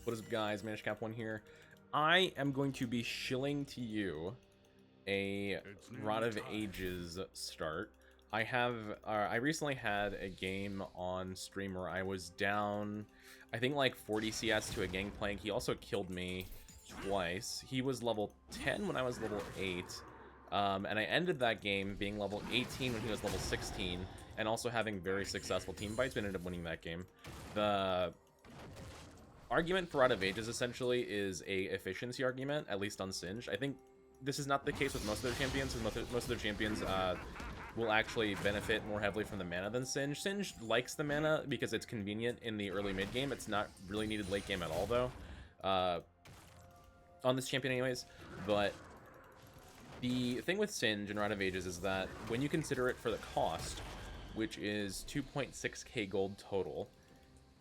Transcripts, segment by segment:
What is up, guys? Managed Cap 1 here. I am going to be shilling to you a Rod of Ages start. I recently had a game on stream where I was down, I think like 40 CS to a Gangplank. He also killed me twice. He was level 10 when I was level 8. And I ended that game being level 18 when he was level 16, and also having very successful team fights. We ended up winning that game. The argument for Rod of Ages essentially is a efficiency argument, at least on Singed. I think this is not the case with most of their champions, because most of their champions will actually benefit more heavily from the mana than Singed. Singed likes the mana because it's convenient in the early mid game. It's not really needed late game at all, though, on this champion anyways. But the thing with Singed and Rod of Ages is that when you consider it for the cost, which is 2.6k gold total,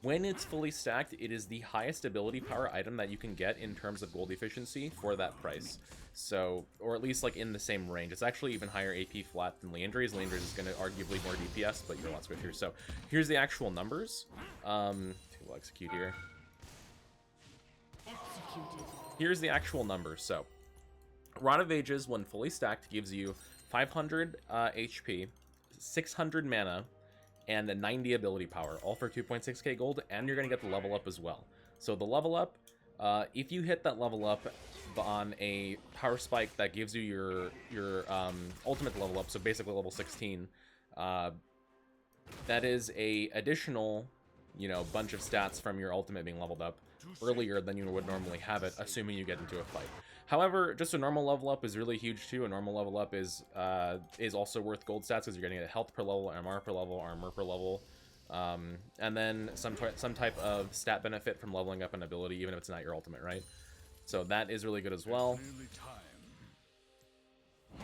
when it's fully stacked, it is the highest ability power item that you can get in terms of gold efficiency for that price. So, or at least like in the same range. It's actually even higher AP flat than Leandry's. Leandry's is going to arguably more DPS, but you're a lot swifter. So here's the actual numbers. We'll execute here. Here's the actual numbers. So Rod of Ages, when fully stacked, gives you 500 HP, 600 mana, and a 90 ability power, all for 2.6k gold, and you're going to get the level up as well. So the level up, if you hit that level up on a power spike that gives you your ultimate level up, so basically level 16, that is a additional, bunch of stats from your ultimate being leveled up earlier than you would normally have it, assuming you get into a fight. However, just a normal level up is really huge too. A normal level up is also worth gold stats because you're getting a health per level, MR per level, armor per level, and then some type of stat benefit from leveling up an ability, even if it's not your ultimate, right? So that is really good as well.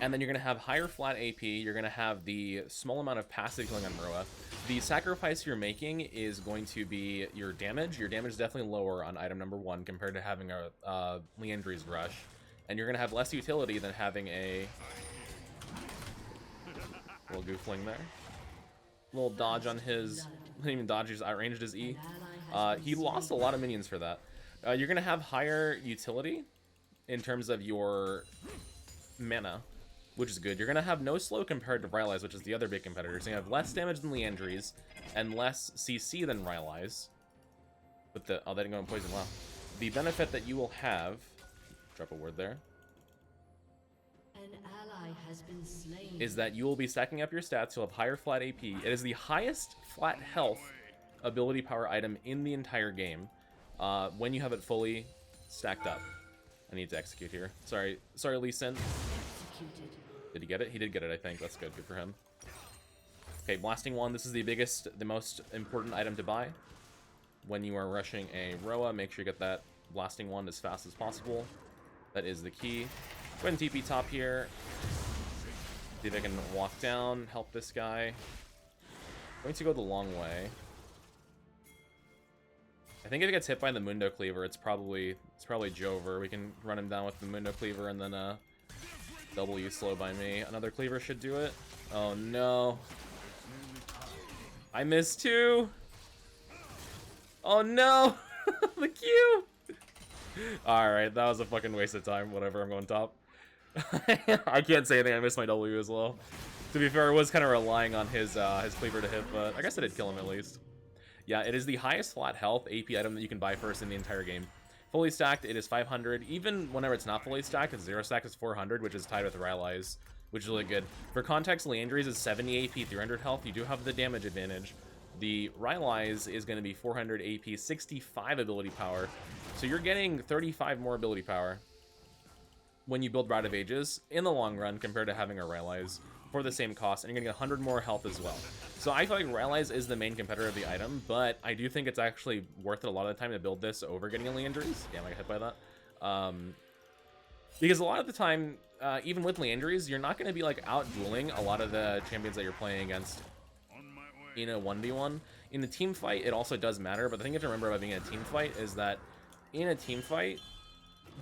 And then you're going to have higher flat AP, you're going to have the small amount of passive healing on Roa. The sacrifice you're making is going to be your damage. Your damage is definitely lower on item number 1 compared to having a Leandry's Rush. And you're going to have less utility than having a little goofling there. Little dodge on his, didn't even dodge, he's outranged his E. He lost a lot of minions for that. You're going to have higher utility in terms of your mana, which is good. You're going to have no slow compared to Rylai's, which is the other big competitor. So you have less damage than Leandry's and less CC than Rylai's. With the, oh, they didn't go in poison, wow. The benefit that you will have, drop a word there, an ally has been slain, is that you will be stacking up your stats. You'll have higher flat AP. It is the highest flat health ability power item in the entire game when you have it fully stacked up. I need to execute here. Sorry, Lee Sin. Did he get it? He did get it, I think. That's good. Good for him. Okay, Blasting Wand. This is the most important item to buy. When you are rushing a Roa, make sure you get that Blasting Wand as fast as possible. That is the key. Go ahead and TP top here. See if I can walk down, help this guy. I'm going to go the long way. I think if it gets hit by the Mundo Cleaver, it's probably Jover. We can run him down with the Mundo Cleaver and then W slow by me. Another Cleaver should do it. Oh no. I missed too. Oh no. The Q. Alright, that was a fucking waste of time. Whatever, I'm going top. I can't say anything, I missed my W as well. To be fair, I was kind of relying on his Cleaver to hit, but I guess I did kill him at least. Yeah, it is the highest flat health AP item that you can buy first in the entire game. Fully stacked, it is 500. Even whenever it's not fully stacked, it's 0 stack is 400, which is tied with Rylai's, which is really good. For context, Leandry's is 70 AP, 300 health. You do have the damage advantage. The Rylai's is going to be 400 AP, 65 ability power. So you're getting 35 more ability power when you build Rod of Ages in the long run compared to having a Rylai's for the same cost, and you're going to get 100 more health as well. So I feel like Rylai's is the main competitor of the item, but I do think it's actually worth it a lot of the time to build this over getting a Leandry's. Damn, I got hit by that. Because a lot of the time, even with Leandry's, you're not going to be like out-dueling a lot of the champions that you're playing against in a 1v1. In a team fight, it also does matter, but the thing you have to remember about being in a team fight is that in a team fight,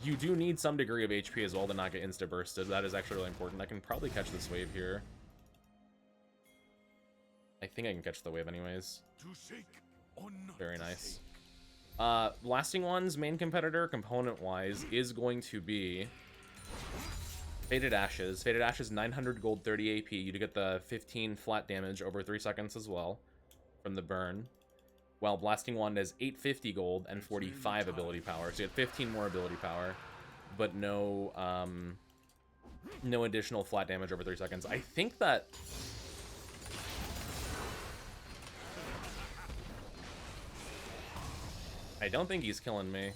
you do need some degree of HP as well to not get insta-bursted. That is actually really important. I can probably catch this wave here. I think I can catch the wave anyways. Very nice. Blasting One's main competitor, component-wise, is going to be Faded Ashes. Faded Ashes, 900 gold, 30 AP. You get the 15 flat damage over 3 seconds as well from the burn. While Blasting Wand is 850 gold and 45 ability power. So you get 15 more ability power, but no no additional flat damage over 3 seconds. I think that... I don't think he's killing me.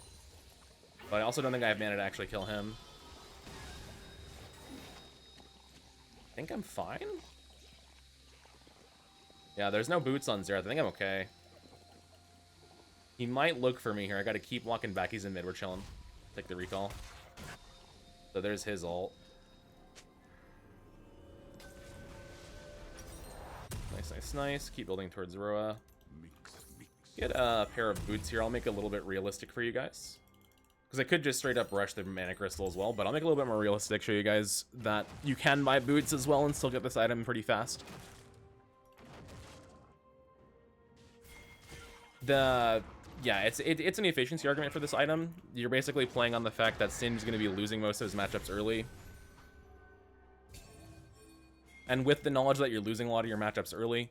But I also don't think I have mana to actually kill him. I think I'm fine? Yeah, there's no boots on Xerath. I think I'm okay. He might look for me here. I gotta keep walking back. He's in mid. We're chilling. Take the recall. So there's his ult. Nice, nice, nice. Keep building towards Roa. Get a pair of boots here. I'll make it a little bit realistic for you guys. Because I could just straight up rush the mana crystal as well, but I'll make it a little bit more realistic, show you guys that you can buy boots as well and still get this item pretty fast. Yeah, it's an efficiency argument for this item. You're basically playing on the fact that Singed is going to be losing most of his matchups early. And with the knowledge that you're losing a lot of your matchups early,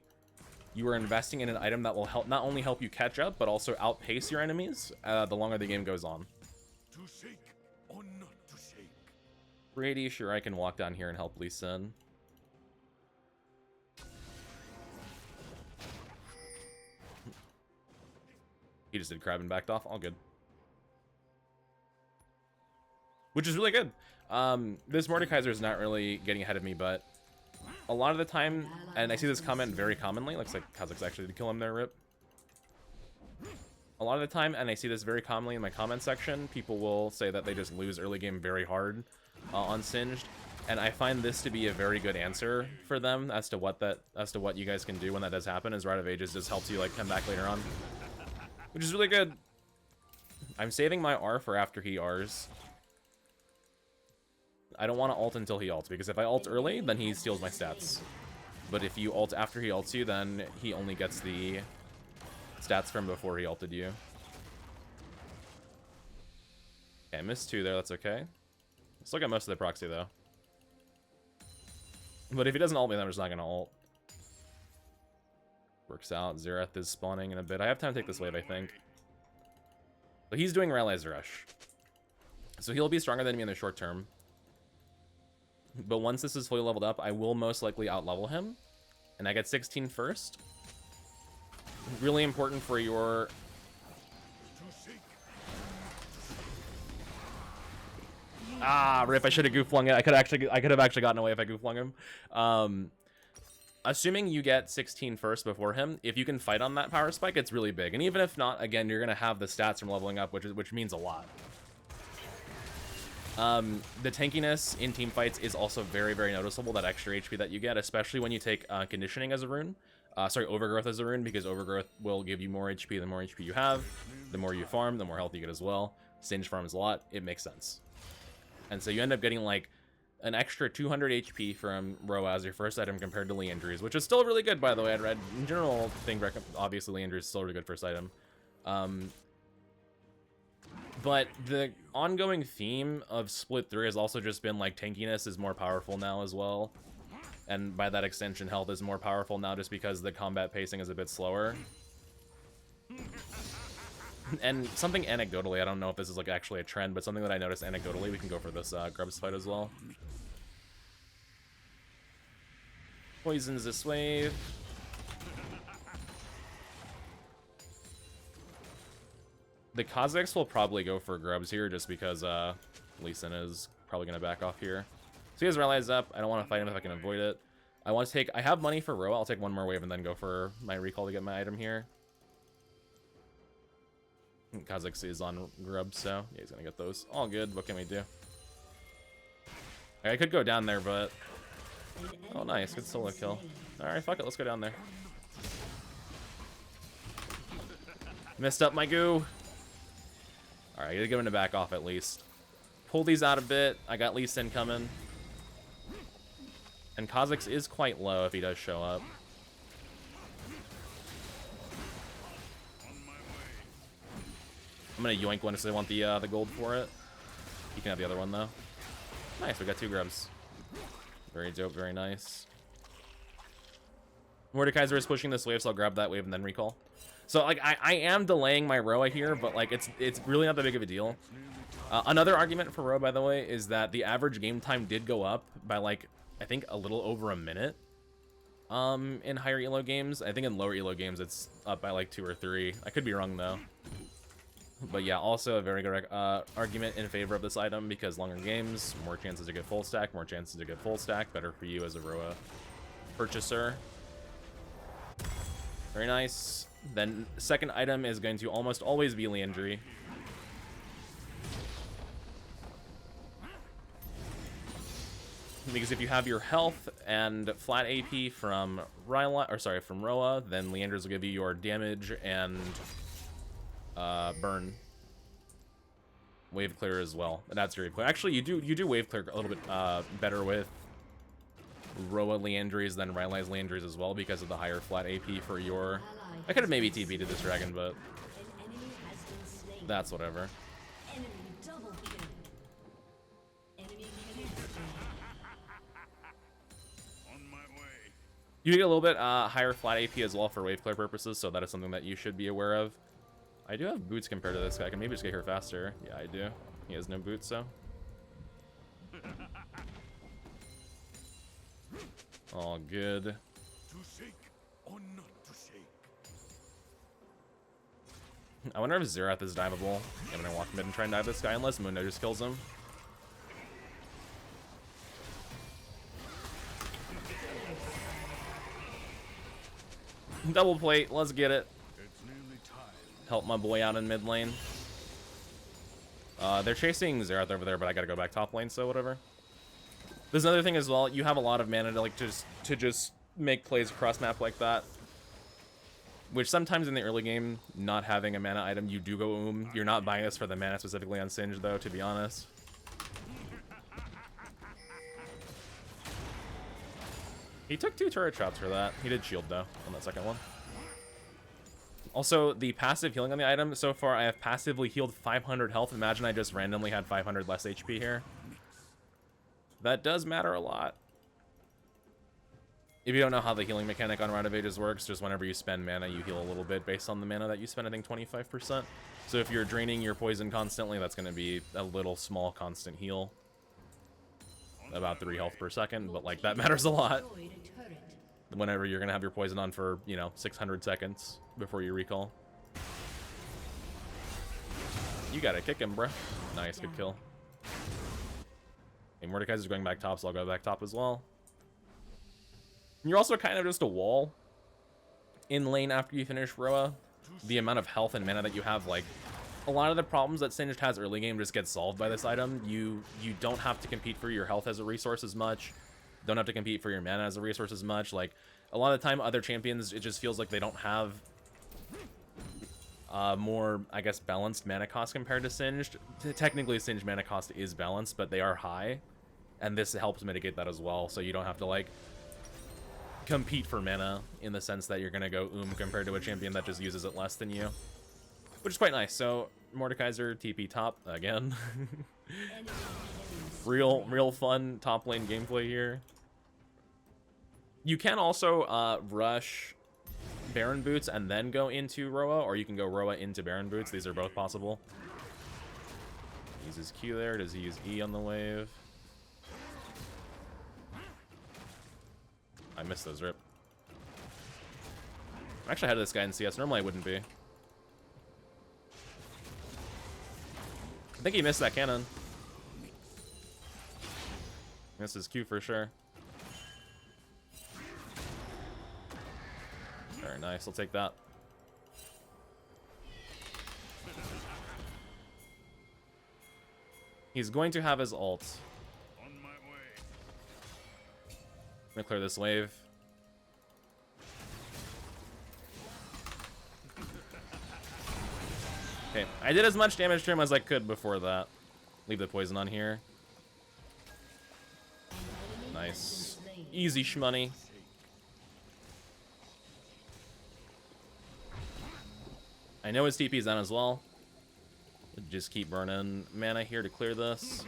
you are investing in an item that will help not only help you catch up, but also outpace your enemies the longer the game goes on. To shake or not to shake. 380, sure, I can walk down here and help Lee Sin. He just did crab and backed off. All good. Which is really good. This Mordekaiser is not really getting ahead of me, but a lot of the time, and I see this comment very commonly, looks like Kazakh's actually did kill him there, rip. A lot of the time, and I see this very commonly in my comment section, people will say that they just lose early game very hard on Singed, and I find this to be a very good answer for them as to what you guys can do when that does happen, as Rite of Ages just helps you like come back later on. Which is really good. I'm saving my R for after he Rs. I don't want to ult until he ults, because if I ult early, then he steals my stats. But if you ult after he ults you, then he only gets the stats from before he ulted you. Okay, I missed 2 there, that's okay. Still got most of the proxy, though. But if he doesn't ult me, then I'm just not going to ult. Works out. Xerath is spawning in a bit. I have time to take this wave, I think. But he's doing Rally's Rush. So he'll be stronger than me in the short term. But once this is fully leveled up, I will most likely outlevel him. And I get 16 first. Really important for your... Ah, rip, I should have goof flung it. I could have actually gotten away if I goof flung him. Assuming you get 16 first before him, if you can fight on that power spike, it's really big. And even if not, again, you're gonna have the stats from leveling up, which means a lot. The tankiness in team fights is also very, very noticeable, that extra HP that you get, especially when you take conditioning as a rune. Sorry, overgrowth as a rune, because overgrowth will give you more HP. The more HP you have, the more you farm, the more health you get as well. Singed farms a lot, it makes sense. And so you end up getting like an extra 200 HP from Roa as your first item compared to Leandry's, which is still really good, by the way. I'd read in general thing, obviously Leandry's still a really good first item. But the ongoing theme of Split 3 has also just been like tankiness is more powerful now as well. And by that extension, health is more powerful now just because the combat pacing is a bit slower. And something anecdotally, I don't know if this is like actually a trend, but something that I noticed anecdotally, we can go for this Grubs fight as well. Poisons this wave. The Kazakhs will probably go for Grubs here just because Lee Sin is probably going to back off here. So he has Rallies up. I don't want to fight him if I can avoid it. I have money for Roa. I'll take one more wave and then go for my recall to get my item here. Kazakhs is on Grubs, so yeah, he's going to get those. All good. What can we do? I could go down there, but... Oh, nice. Good solo kill. Alright, fuck it. Let's go down there. Messed up my goo. Alright, I gotta get him to back off at least. Pull these out a bit. I got Lee Sin coming. And Kazakhs is quite low if he does show up. I'm gonna yoink one because I want the gold for it. You can have the other one though. Nice, we got 2 grubs. Very dope, very nice. Mordekaiser is pushing this wave, so I'll grab that wave and then recall. So like I am delaying my Roa here, but like it's really not that big of a deal. Another argument for Roa, by the way, is that the average game time did go up by like I think a little over a minute. In higher elo games, I think in lower elo games it's up by like 2 or 3. I could be wrong though. But yeah, also a very good argument in favor of this item because longer games, more chances to get full stack, more chances to get full stack, better for you as a Roa purchaser. Very nice. Then second item is going to almost always be Leandry. Because if you have your health and flat AP from Roa, then Leanders will give you your damage and burn. Wave clear as well. And that's your clear. Actually, you do wave clear a little bit better with Roa Leandries than Rylai's Leandries as well because of the higher flat AP for your. I could have maybe TP'd to this dragon, but that's whatever. Enemy double kill. Enemy killing On my way. You get a little bit higher flat AP as well for wave clear purposes, so that is something that you should be aware of. I do have boots compared to this guy. I can maybe just get here faster. Yeah, I do. He has no boots, so. All good. To shake or not to shake. I wonder if Xerath is diveable. I'm gonna walk mid and try and dive this guy unless Mundo just kills him. Double plate, let's get it. It's nearly time. Help my boy out in mid lane. They're chasing Xerath over there, but I gotta go back top lane, so whatever. There's another thing as well. You have a lot of mana to like to just make plays across map like that. Which sometimes in the early game, not having a mana item, you do go You're not buying this for the mana specifically on Singed though, to be honest. He took 2 turret shots for that. He did shield though on that second one. Also, the passive healing on the item, so far I have passively healed 500 health. Imagine I just randomly had 500 less HP here. That does matter a lot. If you don't know how the healing mechanic on Rite of Ages works, just whenever you spend mana, you heal a little bit based on the mana that you spend, I think 25%. So if you're draining your poison constantly, that's going to be a little small constant heal. About 3 health per second, but like that matters a lot. Whenever you're going to have your poison on for, you know, 600 seconds before you recall. You got to kick him, bruh. Nice, good kill. Okay, Mordekaiser's going back top, so I'll go back top as well. And you're also kind of just a wall in lane after you finish Roa. The amount of health and mana that you have, like, a lot of the problems that Singed has early game just get solved by this item. You don't have to compete for your health as a resource as much. Don't have to compete for your mana as a resource as much. Like, a lot of the time, other champions, it just feels like they don't have more, I guess, balanced mana cost compared to Singed. Technically, Singed mana cost is balanced, but they are high. And this helps mitigate that as well, so you don't have to, like, compete for mana in the sense that you're gonna go compared to a champion that just uses it less than you, which is quite nice. So Mordekaiser TP top again. real fun top lane gameplay here. You can also rush Baron Boots and then go into Roa, or you can go Roa into Baron Boots. These are both possible. Uses Q there. Does he use E on the wave? I missed those, rip. I'm actually ahead of this guy in CS. Normally I wouldn't be. I think he missed that cannon. Missed his Q for sure. Very nice, I'll take that. He's going to have his ult. On my way. I'm gonna clear this wave. Okay, I did as much damage to him as I could before that. Leave the poison on here. Nice. Easy shmoney. I know his TP's on as well. Just keep burning mana here to clear this.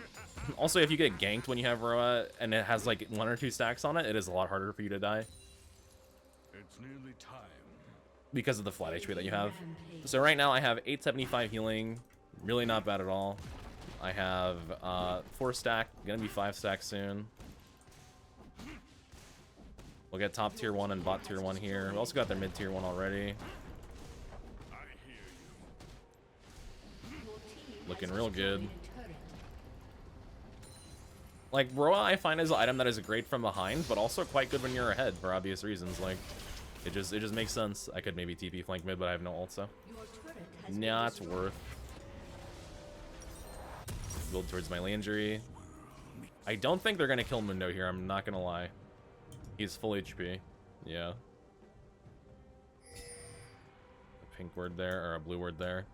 Also, if you get ganked when you have Roa and it has like 1 or 2 stacks on it, it is a lot harder for you to die It's nearly time. because of the flat HP that you have. So right now I have 875 healing, really not bad at all. I have 4 stack, gonna be 5 stack soon. We'll get top tier 1 and bot tier 1 here. We also got their mid tier 1 already. I hear you. Looking real good. Like, Roa I find is an item that is great from behind, but also quite good when you're ahead for obvious reasons. Like, it just makes sense. I could maybe TP flank mid, but I have no ult, so not worth. Build towards my Landry. I don't think they're gonna kill Mundo here, I'm not gonna lie. He's full HP. Yeah. A pink word there, or a blue word there.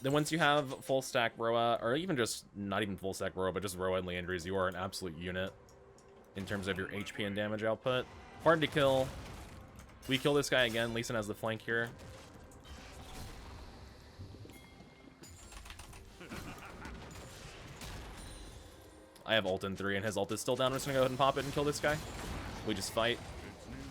Then once you have full stack Roa, or even just not even full stack Roa, but just Roa and Leandries, you are an absolute unit in terms of your HP and damage output. Hard to kill. We kill this guy again. Lee Sin has the flank here. I have ult in 3, and his ult is still down. I'm just gonna go ahead and pop it and kill this guy. We just fight. It's nearly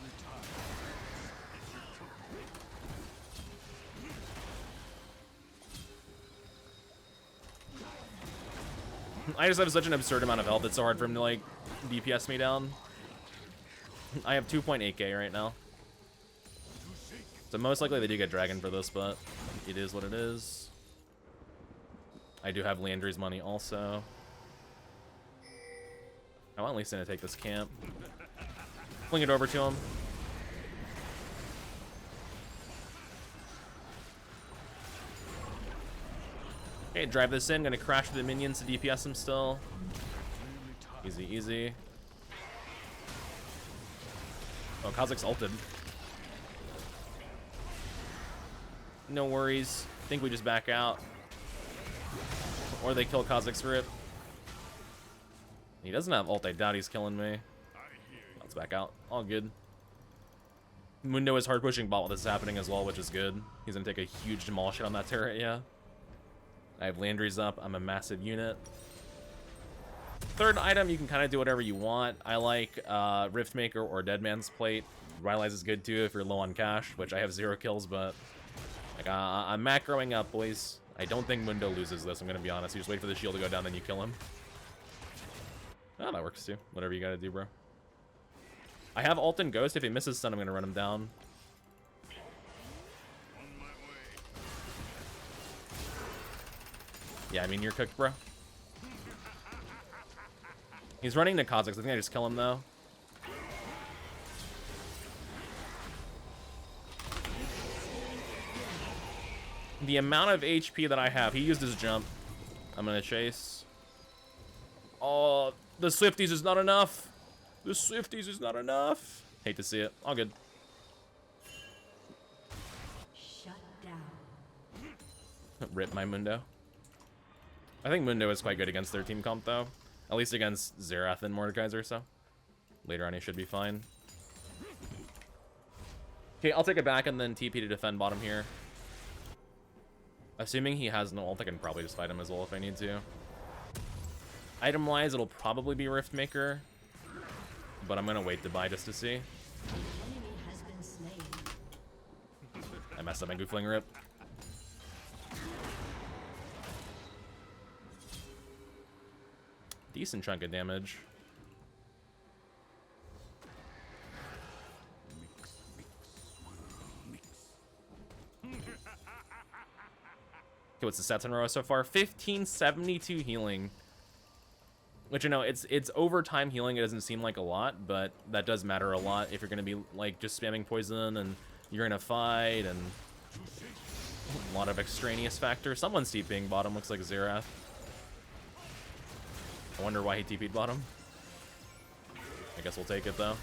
time. I just have such an absurd amount of health. It's so hard for him to, like, DPS me down. I have 2.8k right now. So most likely they do get Dragon for this, but it is what it is. I do have Landry's money also. I want Lee Sin to take this camp. Fling it over to him. Okay, drive this in. Gonna crash the minions to DPS him still. Easy, easy. Oh, Kha'Zix's ulted. No worries. Think we just back out. Or they kill Kha'Zix's rip. He doesn't have ult. I doubt he's killing me. Let's back out. All good. Mundo is hard pushing bot while this is happening as well, which is good. He's gonna take a huge demolition on that turret, yeah. I have Landry's up. I'm a massive unit. Third item, you can kind of do whatever you want. I like Riftmaker or Deadman's Plate. Rivalize is good too if you're low on cash, which I have 0 kills, but like I'm macroing up, boys. I don't think Mundo loses this, I'm gonna be honest. You just wait for the shield to go down, then you kill him. Oh, that works too. Whatever you gotta do, bro. I have ult and Ghost. If he misses stun, I'm gonna run him down. On my way. Yeah, I mean, you're cooked, bro. He's running to Kha'Zix. I think I just kill him, though. The amount of HP that I have, he used his jump. I'm gonna chase. Oh, the Swifties is not enough. The Swifties is not enough. Hate to see it. All good. Shut down. Rip my Mundo. I think Mundo is quite good against their team comp, though. At least against Xerath and Mordekaiser, so. Later on, he should be fine. Okay, I'll take it back and then TP to defend bottom here. Assuming he has no ult, I can probably just fight him as well if I need to. Item-wise, it'll probably be Riftmaker. But I'm gonna wait to buy just to see. Enemy has been slain. I messed up my Goofling Rip. Decent chunk of damage. Okay, what's the stats on Roa so far? 1572 healing. Which, you know, it's overtime healing. It doesn't seem like a lot, but that does matter a lot if you're going to be, like, just spamming poison and you're in a fight and a lot of extraneous factors. Someone's TPing bottom, looks like Xerath. I wonder why he TP'd bottom. I guess we'll take it, though.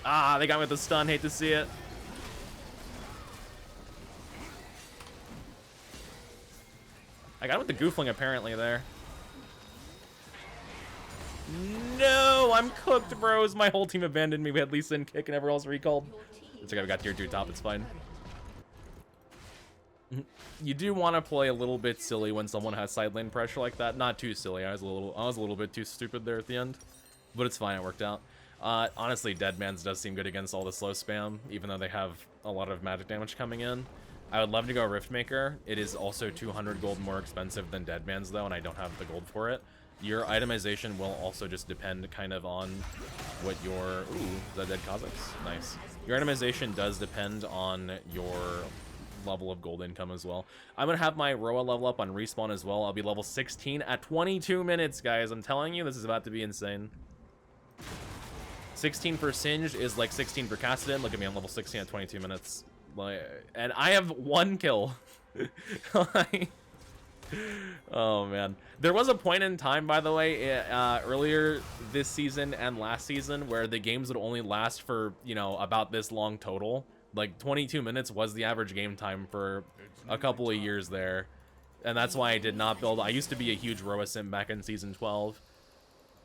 Ah, they got me with the stun. Hate to see it. I got him with the Goofling apparently there. No, I'm cooked, bros. My whole team abandoned me. We had Lisa and Kick and everyone else recalled. It's okay, we got tier 2 top, it's fine. You do want to play a little bit silly when someone has side lane pressure like that. Not too silly. I was a little bit too stupid there at the end, but it's fine. It worked out. Honestly, Deadman's does seem good against all the slow spam, even though they have a lot of magic damage coming in. I would love to go Riftmaker. It is also 200 gold more expensive than Deadman's though, and I don't have the gold for it. Your itemization will also just depend kind of on what your... Ooh, is that dead Kazakhs? Nice. Your itemization does depend on your level of gold income as well. I'm gonna have my Roa level up on respawn as well. I'll be level 16 at 22 minutes, guys. I'm telling you, this is about to be insane. 16 for Singed is like 16 for Kassadin. Look at me, I'm level 16 at 22 minutes. And I have 1 kill. Oh man, there was a point in time, by the way, earlier this season and last season where the games would only last for, you know, about this long total. Like 22 minutes was the average game time for a couple of years there, and that's why I did not build. I used to be a huge Roa sim back in season 12,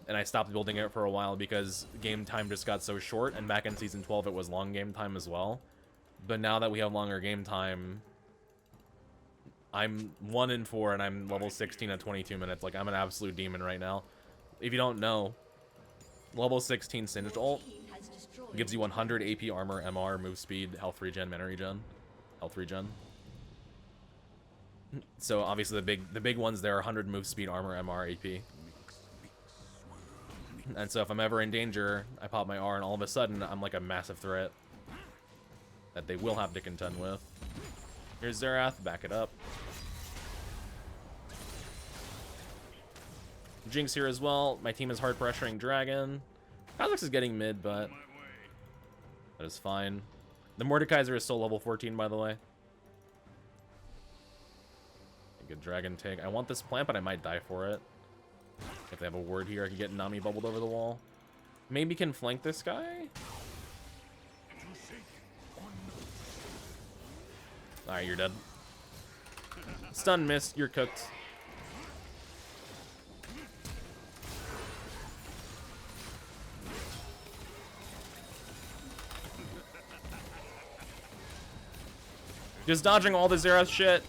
and I stopped building it for a while because game time just got so short, and back in season 12 it was long game time as well. But now that we have longer game time, I'm 1 in 4 and I'm level 16 at 22 minutes. Like, I'm an absolute demon right now. If you don't know, level 16 Singed ult gives you 100 AP armor, MR, move speed, health regen, mana regen, health regen. So obviously the big ones there are 100 move speed, armor, MR, AP. And so if I'm ever in danger, I pop my R and all of a sudden I'm like a massive threat that they will have to contend with. Here's Xerath, back it up. Jinx here as well. My team is hard pressuring Dragon. Kha'Zix is getting mid, but that is fine. The Mordekaiser is still level 14, by the way. A good Dragon take. I want this plant, but I might die for it. If they have a ward here, I can get Nami bubbled over the wall. Maybe can flank this guy? Alright, you're dead. Stun missed, you're cooked. Just dodging all the Xerath shit.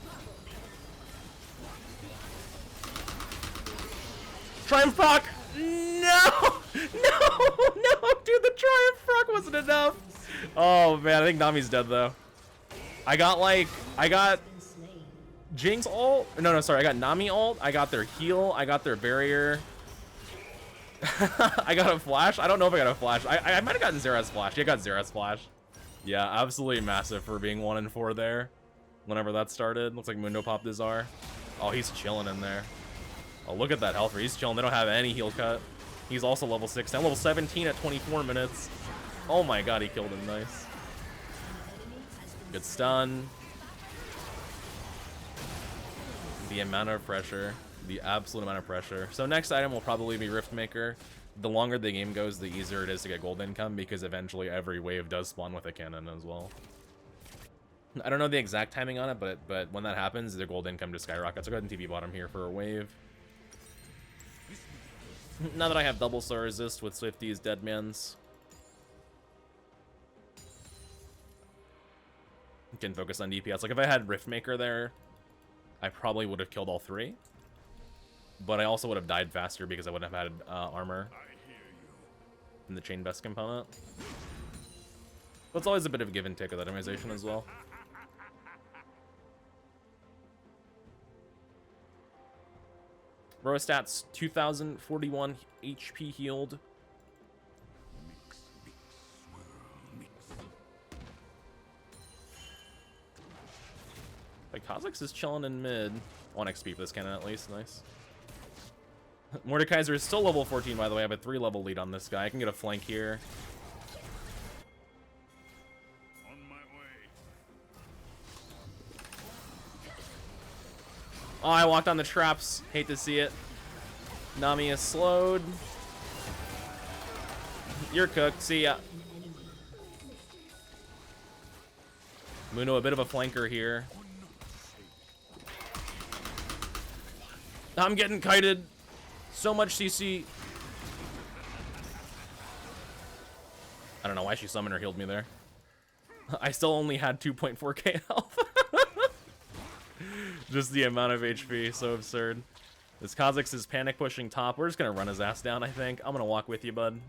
Triumph proc! No! No, dude, the Triumph proc wasn't enough. Oh man, I think Nami's dead though. I got Jinx ult. No, sorry. I got Nami ult. I got their heal. I got their barrier. I got a flash. I don't know if I got a flash. I might have gotten Xerath's flash. Yeah, I got Xerath's flash. Yeah, absolutely massive for being 1 in 4 there. Whenever that started. Looks like Mundo popped his R. Oh, he's chilling in there. Oh, look at that health. He's chilling. They don't have any heal cut. He's also level 6. Now level 17 at 24 minutes. Oh my god, he killed him. Nice. Good stun. The amount of pressure. The absolute amount of pressure. So next item will probably be Riftmaker. The longer the game goes, the easier it is to get gold income, because eventually every wave does spawn with a cannon as well. I don't know the exact timing on it, but when that happens, the gold income just skyrockets. I'll go ahead and TV bottom here for a wave. Now that I have double slow resist with Swifties, Deadmans, can focus on DPS. Like if I had Riftmaker there, I probably would have killed all 3. But I also would have died faster because I wouldn't have had armor in the chain vest component. But it's always a bit of a give and take with itemization as well. Roa stats 2041 HP healed. Like Kha'Zix is chilling in mid. 1 XP for this cannon at least, nice. Mordekaiser is still level 14, by the way. I have a 3 level lead on this guy. I can get a flank here. On my way. Oh, I walked on the traps. Hate to see it. Nami is slowed. You're cooked. See ya. Muno, a bit of a flanker here. I'm getting kited. So much CC. I don't know why she summoned or healed me there. I still only had 2.4k health. Just the amount of HP, so absurd. This Kha'Zix is panic pushing top. We're just gonna run his ass down, I think. I'm gonna walk with you, bud.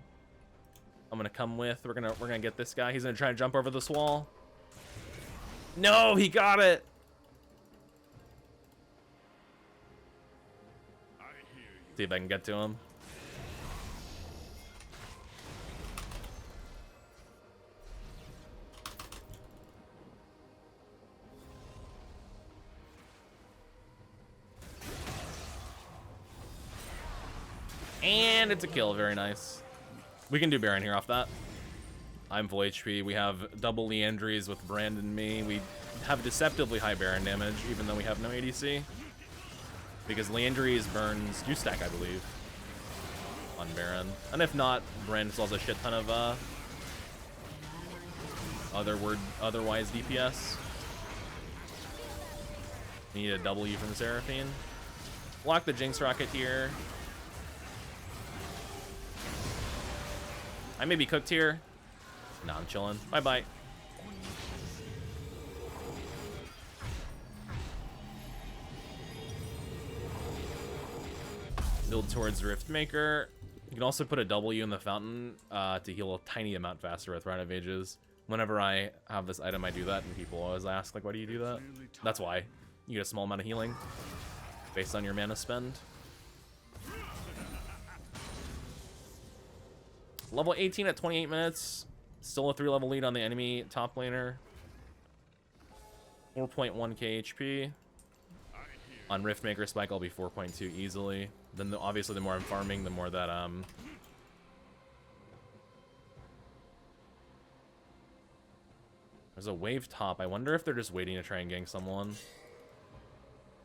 I'm gonna come with. We're gonna get this guy. He's gonna try to jump over this wall. No, he got it. I hear you. See if I can get to him. And it's a kill. Very nice. We can do Baron here off that. I'm full HP. We have double Leandries with Brand and me. We have deceptively high Baron damage, even though we have no ADC. Because Leandries burns U-Stack, I believe, on Baron. And if not, Brand still has a shit ton of otherwise DPS. We need a W from Seraphine. Block the Jinx Rocket here. I may be cooked here. Nah, I'm chilling. Bye-bye. Build towards Riftmaker. You can also put a W in the fountain to heal a tiny amount faster with Rite of Ages. Whenever I have this item, I do that, and people always ask, like, why do you do that? That's why. You get a small amount of healing based on your mana spend. Level 18 at 28 minutes. Still a 3-level lead on the enemy top laner. 4.1k HP. On Riftmaker Spike, I'll be 4.2 easily. Then obviously the more I'm farming, the more that there's a wave top. I wonder if they're just waiting to try and gank someone.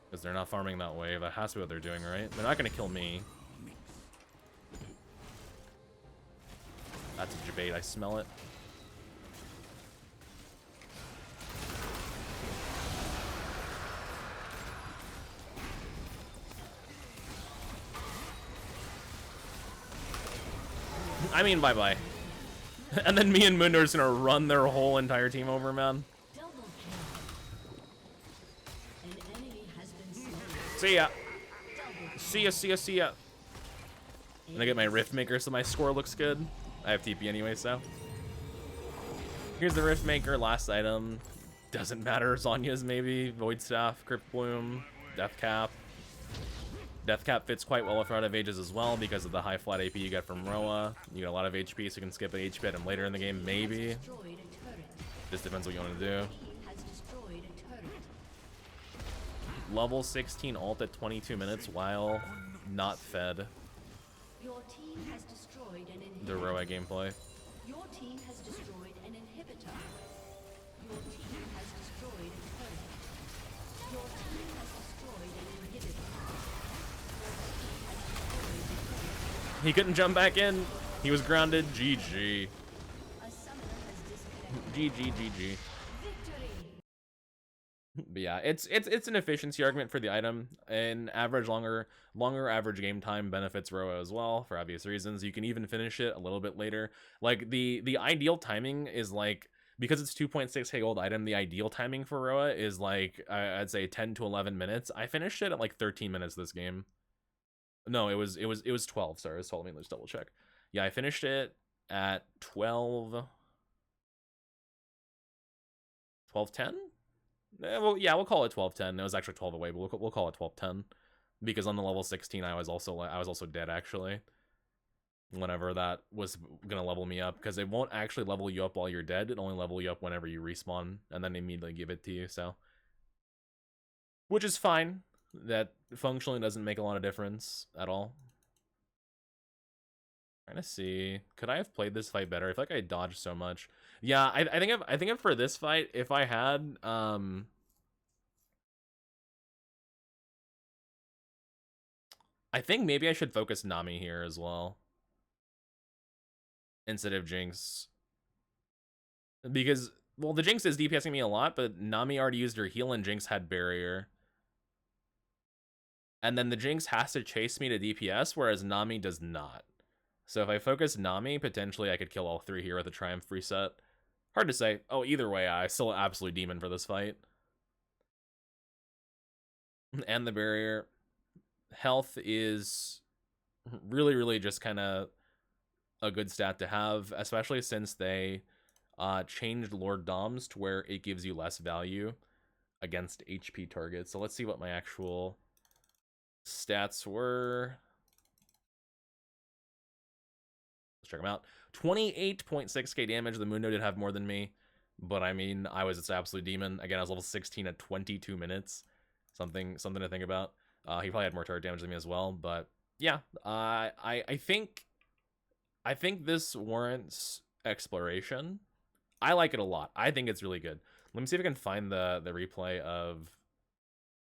Because they're not farming that wave. That has to be what they're doing, right? They're not going to kill me. That's a debate. I smell it. I mean, bye-bye. And then me and Mundo are just gonna run their whole entire team over, man. Double kill. An enemy has been slain. See ya. See ya, see ya, see ya. And I get my Riftmaker so my score looks good. I have TP anyway, so. Here's the Riftmaker, last item. Doesn't matter, Zonya's maybe. Void Staff, Crypt Bloom, Death Cap. Death Cap fits quite well with Rite of Ages as well because of the high flat AP you get from Roa. You get a lot of HP, so you can skip an HP item later in the game, maybe. Just depends what you want to do. Level 16 ult at 22 minutes while not fed. Your team has destroyed an inhibitor. The Roa gameplay. Your team has destroyed an inhibitor. Your team has destroyed a turret. Your team has destroyed an inhibitor. He couldn't jump back in. He was grounded. GG. A summoner has disconnected. GG, GG. Victory. But yeah, it's an efficiency argument for the item, and longer average game time benefits Roa as well for obvious reasons. You can even finish it a little bit later. Like the ideal timing is like, because it's 2.6k gold item, the ideal timing for Roa is like I'd say 10 to 11 minutes. I finished it at like 13 minutes this game. No, it was 12. Sorry, it was 12. Let me just double check. Yeah, I finished it at 12. 12:10. Well, yeah, we'll call it 12:10. It was actually 12 away, but we'll call it 12:10 because on the level 16, I was also dead actually. Whenever that was gonna level me up, because it won't actually level you up while you're dead. It only level you up whenever you respawn, and then immediately give it to you. So, which is fine. That functionally doesn't make a lot of difference at all. Trying to see, could I have played this fight better? I feel like I dodged so much. Yeah, I think if for this fight, if I had I think maybe I should focus Nami here as well instead of Jinx, because well, the Jinx is DPSing me a lot, but Nami already used her heal and Jinx had barrier. And then the Jinx has to chase me to DPS, whereas Nami does not. So if I focus Nami, potentially I could kill all 3 here with a Triumph reset. Hard to say. Oh, either way, I still an absolute demon for this fight. And the barrier. Health is really, really just kind of a good stat to have, especially since they changed Lord Doms to where it gives you less value against HP targets. So let's see what my actual stats were. Let's check them out. 28.6k damage. The Mundo did have more than me, but I mean, I was just absolute demon. Again, I was level 16 at 22 minutes. Something to think about. He probably had more target damage than me as well, but yeah, I think this warrants exploration. I like it a lot. I think it's really good. Let me see if I can find the replay of.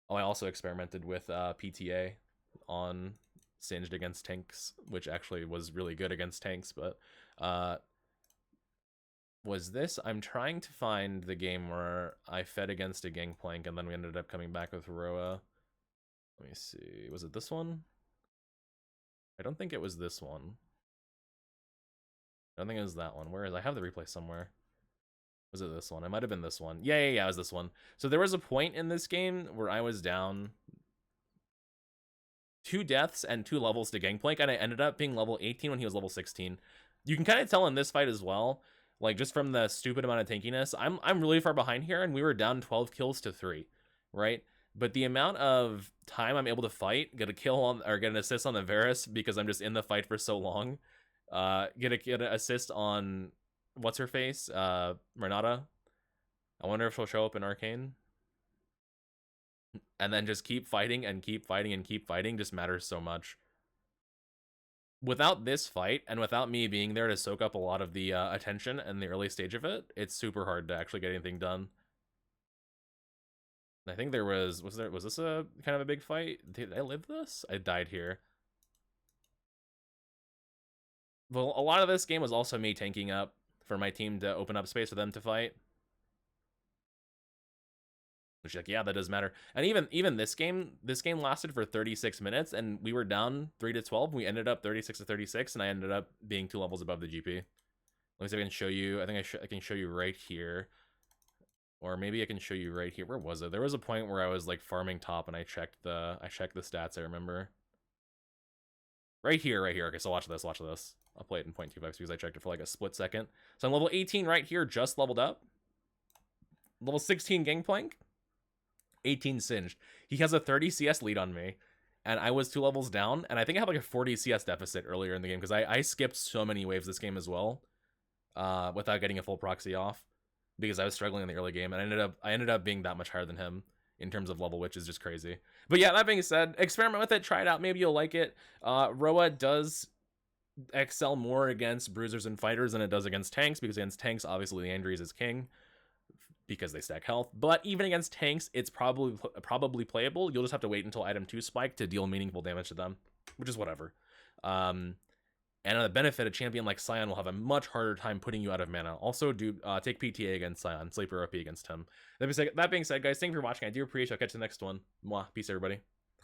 Oh, I also experimented with PTA on Singed against tanks, which actually was really good against tanks, but was this? I'm trying to find the game where I fed against a Gangplank and then we ended up coming back with Roa. Let me see. Was it this one? I don't think it was this one. I don't think it was that one. Where is I have the replay somewhere. Was it this one? It might have been this one. Yeah, it was this one. So there was a point in this game where I was down 2 deaths and 2 levels to Gangplank, and I ended up being level 18 when he was level 16. You can kind of tell in this fight as well, like just from the stupid amount of tankiness, I'm really far behind here, and we were down 12 kills to 3, right? But the amount of time I'm able to fight, get a kill on or get an assist on the Varus because I'm just in the fight for so long, get an assist on what's her face, Renata. I wonder if she'll show up in Arcane. And then just keep fighting and keep fighting and keep fighting just matters so much. Without this fight, and without me being there to soak up a lot of the attention in the early stage of it, it's super hard to actually get anything done. I think there was this a kind of a big fight? Did I live this? I died here. Well, a lot of this game was also me tanking up for my team to open up space for them to fight. Which, like, yeah, that does matter. And even this game lasted for 36 minutes, and we were down 3-12. We ended up 36-36, and I ended up being 2 levels above the GP. Let me see if I can show you. I think I can show you right here. Or maybe I can show you right here. Where was it? There was a point where I was like farming top, and I checked the stats. I remember. Right here. Okay, so watch this. I'll play it in 0.25 because I checked it for like a split second. So I'm level 18 right here, just leveled up. Level 16 Gangplank. 18 Singed. He has a 30 CS lead on me, and I was 2 levels down, and I think I have like a 40 CS deficit earlier in the game because I skipped so many waves this game as well, without getting a full proxy off because I was struggling in the early game, and I ended up being that much higher than him in terms of level, which is just crazy. But yeah, that being said, experiment with it, try it out, maybe you'll like it. Roa does excel more against bruisers and fighters than it does against tanks, because against tanks, obviously Leandries is king because they stack health, but even against tanks, it's probably playable. You'll just have to wait until item 2 spike to deal meaningful damage to them, which is whatever. And on the benefit, a champion like Sion will have a much harder time putting you out of mana. Also, do take PTA against Sion, Sleeper OP against him. That being said, guys, thank you for watching. I do appreciate it. I'll catch you in the next one. Mwah. Peace, everybody.